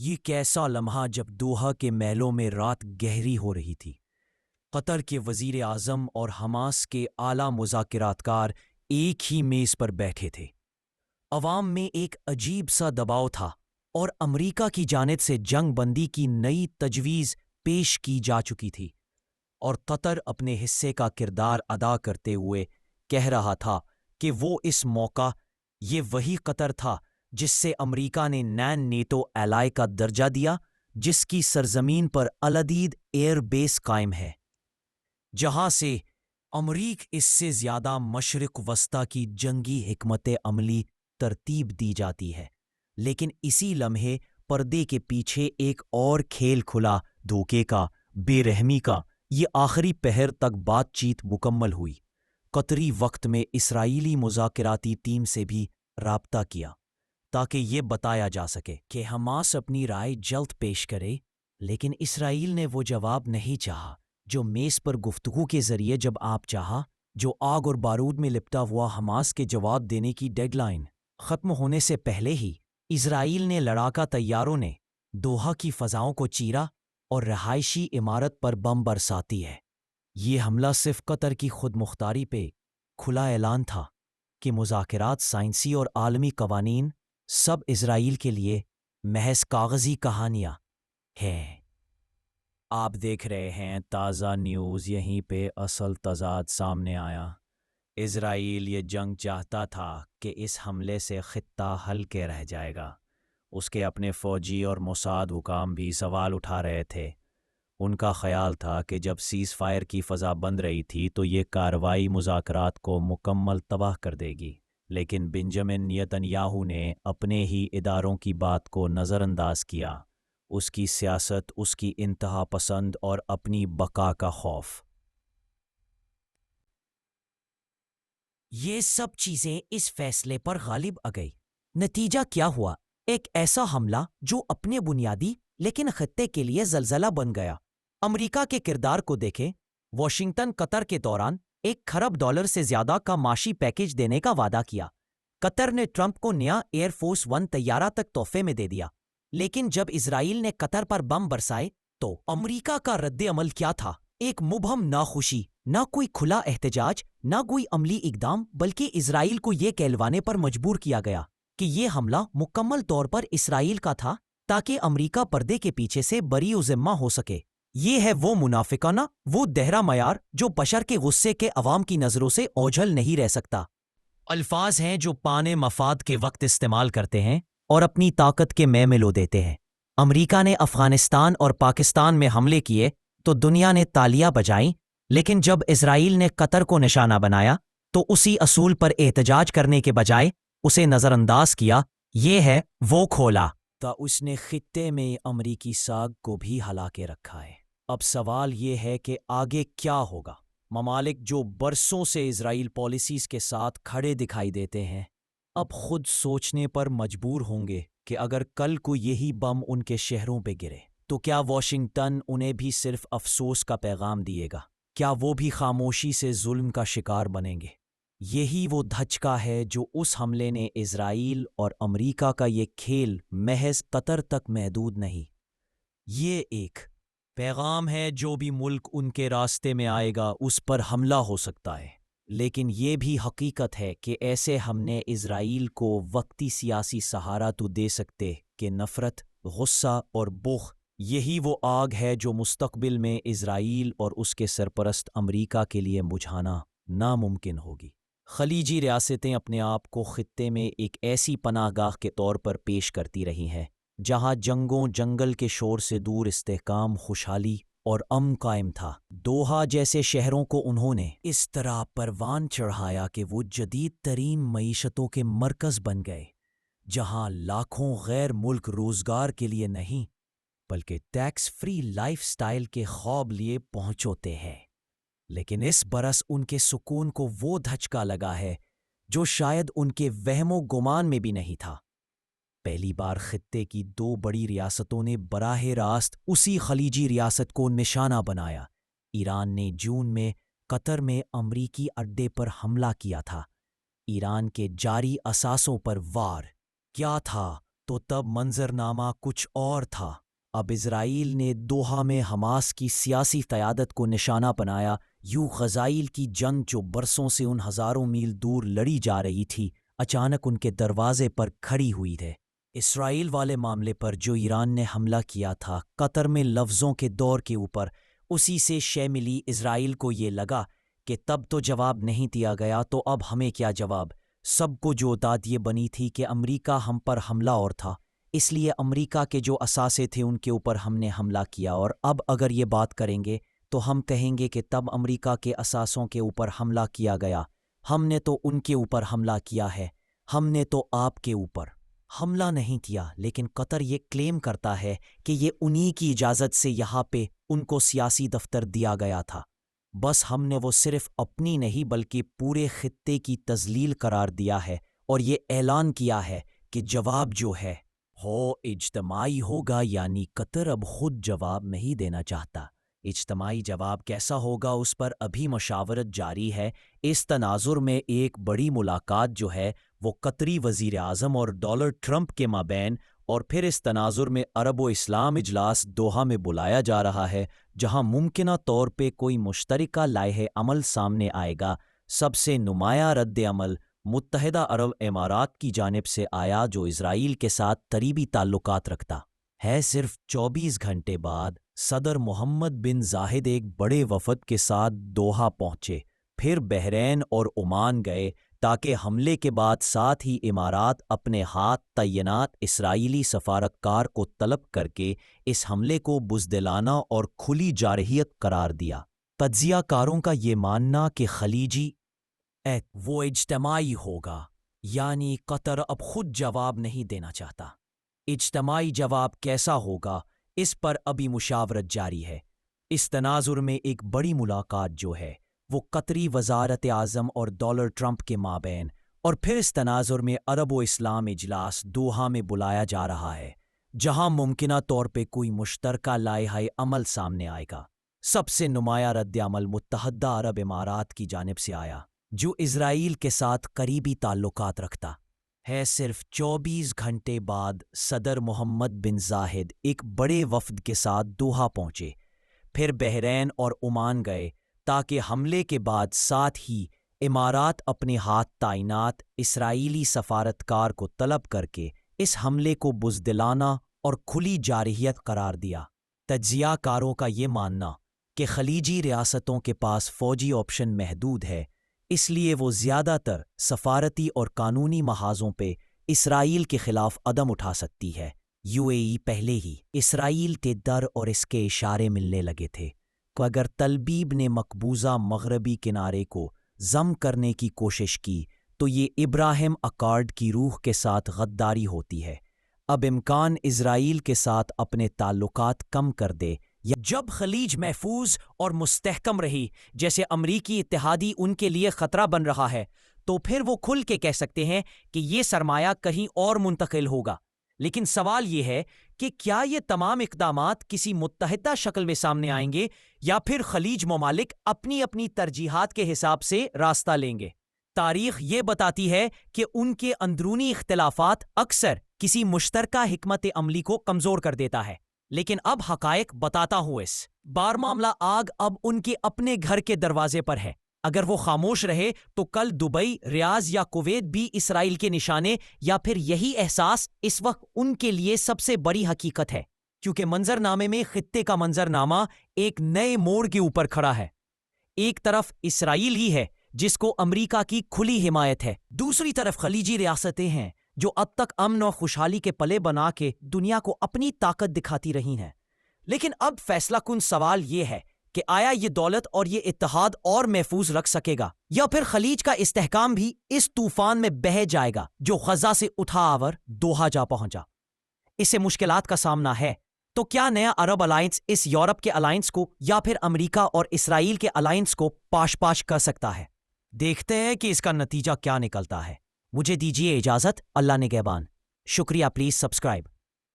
یہ کیسا لمحہ جب دوحہ کے محلوں میں رات گہری ہو رہی تھی۔ قطر کے وزیر اعظم اور حماس کے اعلیٰ مذاکرات کار ایک ہی میز پر بیٹھے تھے۔ عوام میں ایک عجیب سا دباؤ تھا اور امریکہ کی جانب سے جنگ بندی کی نئی تجویز پیش کی جا چکی تھی، اور قطر اپنے حصے کا کردار ادا کرتے ہوئے کہہ رہا تھا کہ وہ اس موقع یہ وہی قطر تھا جس سے امریکہ نے نین نیٹو ایلائی کا درجہ دیا، جس کی سرزمین پر العدید ایئر بیس قائم ہے، جہاں سے امریک اس سے زیادہ مشرق وسطی کی جنگی حکمت عملی ترتیب دی جاتی ہے۔ لیکن اسی لمحے پردے کے پیچھے ایک اور کھیل کھلا، دھوکے کا، بے رحمی کا۔ یہ آخری پہر تک بات چیت مکمل ہوئی۔ قطری وقت میں اسرائیلی مذاکراتی ٹیم سے بھی رابطہ کیا تاکہ یہ بتایا جا سکے کہ حماس اپنی رائے جلد پیش کرے، لیکن اسرائیل نے وہ جواب نہیں چاہا جو میز پر گفتگو کے ذریعے جب آپ چاہا، جو آگ اور بارود میں لپٹا ہوا حماس کے جواب دینے کی ڈیڈ لائن ختم ہونے سے پہلے ہی اسرائیل نے لڑاکا طیاروں نے دوحہ کی فضاؤں کو چیرا اور رہائشی عمارت پر بم برساتی ہے۔ یہ حملہ صرف قطر کی خود مختاری پہ کھلا اعلان تھا کہ مذاکرات، سائنسی اور عالمی قوانین سب اسرائیل کے لیے محض کاغذی کہانیاں ہیں۔ آپ دیکھ رہے ہیں تازہ نیوز۔ یہیں پہ اصل تضاد سامنے آیا۔ اسرائیل یہ جنگ چاہتا تھا کہ اس حملے سے خطہ ہلکے رہ جائے گا۔ اس کے اپنے فوجی اور موساد حکام بھی سوال اٹھا رہے تھے۔ ان کا خیال تھا کہ جب سیز فائر کی فضا بند رہی تھی تو یہ کارروائی مذاکرات کو مکمل تباہ کر دے گی، لیکن بنجامن نیتن یاہو نے اپنے ہی اداروں کی بات کو نظر انداز کیا۔ اس کی سیاست، اس کی انتہا پسند اور اپنی بقا کا خوف، یہ سب چیزیں اس فیصلے پر غالب آ گئی۔ نتیجہ کیا ہوا؟ ایک ایسا حملہ جو اپنے بنیادی لیکن خطے کے لیے زلزلہ بن گیا۔ امریکہ کے کردار کو دیکھیں۔ واشنگٹن قطر کے دوران $1 کروڑ سے زیادہ کا معاشی پیکیج دینے کا وعدہ کیا۔ قطر نے ٹرمپ کو نیا ایئر فورس ون طیارہ تک تحفے میں دے دیا۔ لیکن جب اسرائیل نے قطر پر بم برسائے تو امریکہ کا رد عمل کیا تھا؟ ایک مبہم ناخوشی، نہ کوئی کھلا احتجاج، نہ کوئی عملی اقدام، بلکہ اسرائیل کو یہ کہلوانے پر مجبور کیا گیا کہ یہ حملہ مکمل طور پر اسرائیل کا تھا تاکہ امریکہ پردے کے پیچھے سے بری و ذمہ ہو سکے۔ یہ ہے وہ منافقانہ، وہ دہرا معیار جو بشر کے غصے کے عوام کی نظروں سے اوجھل نہیں رہ سکتا۔ الفاظ ہیں جو پانے مفاد کے وقت استعمال کرتے ہیں اور اپنی طاقت کے میں ملو دیتے ہیں۔ امریکہ نے افغانستان اور پاکستان میں حملے کیے تو دنیا نے تالیاں بجائیں، لیکن جب اسرائیل نے قطر کو نشانہ بنایا تو اسی اصول پر احتجاج کرنے کے بجائے اسے نظر انداز کیا۔ یہ ہے وہ کھولا تا اس نے خطے میں امریکی ساگ کو بھی ہلا کے رکھا ہے۔ اب سوال یہ ہے کہ آگے کیا ہوگا؟ ممالک جو برسوں سے اسرائیل پالیسیز کے ساتھ کھڑے دکھائی دیتے ہیں، اب خود سوچنے پر مجبور ہوں گے کہ اگر کل کو یہی بم ان کے شہروں پہ گرے تو کیا واشنگٹن انہیں بھی صرف افسوس کا پیغام دیے گا؟ کیا وہ بھی خاموشی سے ظلم کا شکار بنیں گے؟ یہی وہ دھچکا ہے جو اس حملے نے اسرائیل اور امریکہ کا یہ کھیل محض قطر تک محدود نہیں۔ یہ ایک پیغام ہے جو بھی ملک ان کے راستے میں آئے گا اس پر حملہ ہو سکتا ہے، لیکن یہ بھی حقیقت ہے کہ ایسے حملے اسرائیل کو وقتی سیاسی سہارا تو دے سکتے کہ نفرت، غصہ اور بغض یہی وہ آگ ہے جو مستقبل میں اسرائیل اور اس کے سرپرست امریکہ کے لیے بجھانا ناممکن ہوگی۔ خلیجی ریاستیں اپنے آپ کو خطے میں ایک ایسی پناہ گاہ کے طور پر پیش کرتی رہی ہیں جہاں جنگوں، جنگل کے شور سے دور استحکام، خوشحالی اور امن قائم تھا۔ دوحہ جیسے شہروں کو انہوں نے اس طرح پروان چڑھایا کہ وہ جدید ترین معیشتوں کے مرکز بن گئے، جہاں لاکھوں غیر ملک روزگار کے لیے نہیں بلکہ ٹیکس فری لائف سٹائل کے خواب لیے پہنچوتے ہیں۔ لیکن اس برس ان کے سکون کو وہ دھچکا لگا ہے جو شاید ان کے وہم و گمان میں بھی نہیں تھا۔ پہلی بار خطے کی دو بڑی ریاستوں نے براہ راست اسی خلیجی ریاست کو نشانہ بنایا۔ ایران نے جون میں قطر میں امریکی اڈے پر حملہ کیا تھا۔ ایران کے جاری اثاثوں پر وار کیا تھا तो तब मंजरनामा कुछ और था। अब इजराइल ने दोहा में हमास की सियासी क़यादत को निशाना बनाया। यूं ग़ज़ाईल की जंग जो बरसों से उन हज़ारों मील दूर लड़ी जा रही थी, अचानक उनके दरवाजे पर खड़ी हुई है। इसराइल वाले मामले पर जो ईरान ने हमला किया था, कतर में लफ्ज़ों के दौर के ऊपर, उसी से शय मिली इजराइल को ये लगा कि तब तो जवाब नहीं दिया गया, तो अब हमें क्या जवाब। सबको जो दाद ये बनी थी कि अमरीका हम पर हमला और था, इसलिए अमरीका के जो असासे थे उनके ऊपर हमने हमला किया। और अब अगर ये बात करेंगे तो हम कहेंगे कि तब अमरीका के असासों के ऊपर हमला किया गया, हमने तो उनके ऊपर हमला किया है, हमने तो आपके ऊपर हमला नहीं किया। लेकिन कतर ये क्लेम करता है कि ये उन्हीं की इजाज़त से यहाँ पे उनको सियासी दफ्तर दिया गया था। बस हमने वो सिर्फ अपनी नहीं बल्कि पूरे खित्ते की तज़लील करार दिया है और ये ऐलान किया है कि जवाब जो है हो इज्तमाई होगा, यानी कतर अब खुद जवाब नहीं देना चाहता। इज्तमाई जवाब कैसा होगा उस पर अभी मशावरत जारी है। इस तनाजुर में एक बड़ी मुलाकात जो है वो कतरी वज़ीर आज़म और डोनाल्ड ट्रंप के माबैन, और फिर इस तनाजुर में अरब व इस्लाम इजलास दोहा में बुलाया जा रहा है, जहां मुमकिना तौर पे कोई मुश्तरका लाहे अमल सामने आएगा। सबसे नुमायां रद्द अमल मुत्तहिदा अरब इमारात की जानिब से आया, जो इजराइल के साथ करीबी ताल्लुकात रखता है। सिर्फ 24 घंटे बाद सदर मोहम्मद बिन जाहिद एक बड़े वफद के साथ दोहा पहुंचे, फिर बहरैन और ओमान गए, ताकि हमले के बाद साथ ही इमारात अपने हाथ तैनात इसराइली सफारतकार को तलब करके इस हमले को बुज़दिलाना और खुली जारहियत करार दिया। तज्ज़ियाकारों का ये मानना कि खलीजी वो इज्तमाई होगा, यानी कतर अब खुद जवाब नहीं देना चाहता। इज्तमाई जवाब कैसा होगा इस पर अभी मुशावरत जारी है। इस तनाजुर में एक बड़ी मुलाकात जो है वो कतरी वज़ारत आज़म और डोनाल्ड ट्रंप के माबैन, और फिर इस तनाजुर में अरब व इस्लाम इजलास दोहा में बुलाया जा रहा है, जहां मुमकिना तौर पे कोई मुश्तरका लाहे अमल सामने आएगा। सबसे नुमायां रद्द अमल मुत्तहदा अरब इमारात की जानिब से आया, जो इजराइल के साथ करीबी ताल्लुकात रखता है। सिर्फ 24 घंटे बाद सदर मोहम्मद बिन जाहिद एक बड़े वफद के साथ दोहा पहुंचे, फिर बहरैन और ओमान गए, ताकि हमले के बाद साथ ही इमारात अपने हाथ तैनात इसराइली सफारतकार को तलब करके इस हमले को बुज़दिलाना और खुली जारहियत करार दिया। तज्ज़ियाकारों का ये मानना कि खलीजी रियासतों के पास फ़ौजी ऑप्शन महदूद है, इसलिए वो ज़्यादातर सफारती और कानूनी महाज़ों पे इसराइल के ख़िलाफ़ कदम उठा सकती है। यूएई पहले ही इसराइल के डर और इसके इशारे मिलने लगे थे कि अगर तलबीब ने मकबूजा मगरबी किनारे को जम करने की कोशिश की तो ये इब्राहिम अकॉर्ड की रूह के साथ गद्दारी होती है। अब इम्कान इजराइल के साथ अपने ताल्लुकात कम कर दे, या जब खलीज महफूज और मुस्तहकम रही, जैसे अमरीकी इत्तेहादी उनके लिए खतरा बन रहा है, तो फिर वो खुल के कह सकते हैं कि ये सरमाया कहीं और मुंतकिल होगा। लेकिन सवाल ये है कि क्या ये तमाम इक़दामात किसी मुत्तहिदा शक्ल में सामने आएंगे, या फिर खलीज ममालिक अपनी अपनी तरजीहात के हिसाब से रास्ता लेंगे। तारीख ये बताती है कि उनके अंदरूनी इख्तिलाफात अक्सर किसी मुश्तरका हिकमत अमली को कमज़ोर कर देता है। लेकिन अब हकायक बताता हूँ, इस बार मामला आग अब उनके अपने घर के दरवाजे पर है। अगर वो खामोश रहे तो कल दुबई, रियाज या कुवैत भी इसराइल के निशाने, या फिर यही एहसास इस वक्त उनके लिए सबसे बड़ी हकीकत है, क्योंकि मंजरनामे में खित्ते का मंजरनामा एक नए मोड़ के ऊपर खड़ा है। एक तरफ इसराइल ही है जिसको अमरीका की खुली हिमायत है, दूसरी तरफ खलीजी रियासतें हैं जो अब तक अमन और खुशहाली के पले बना के दुनिया को अपनी ताकत दिखाती रही हैं। लेकिन अब फैसला कुन सवाल ये है कि आया ये दौलत और ये इत्तेहाद और महफूज रख सकेगा, या फिर खलीज का इस्तेहकाम भी इस तूफान में बह जाएगा जो ग़ज़ा से उठा आवर दोहा जा पहुंचा। इससे मुश्किलात का सामना है, तो क्या नया अरब अलायंस इस यूरोप के अलायंस को या फिर अमेरिका और इसराइल के अलायंस को पाश पाश कर सकता है? देखते हैं कि इसका नतीजा क्या निकलता है। मुझे दीजिए इजाज़त। अल्लाह निगहबान। शुक्रिया। Please subscribe.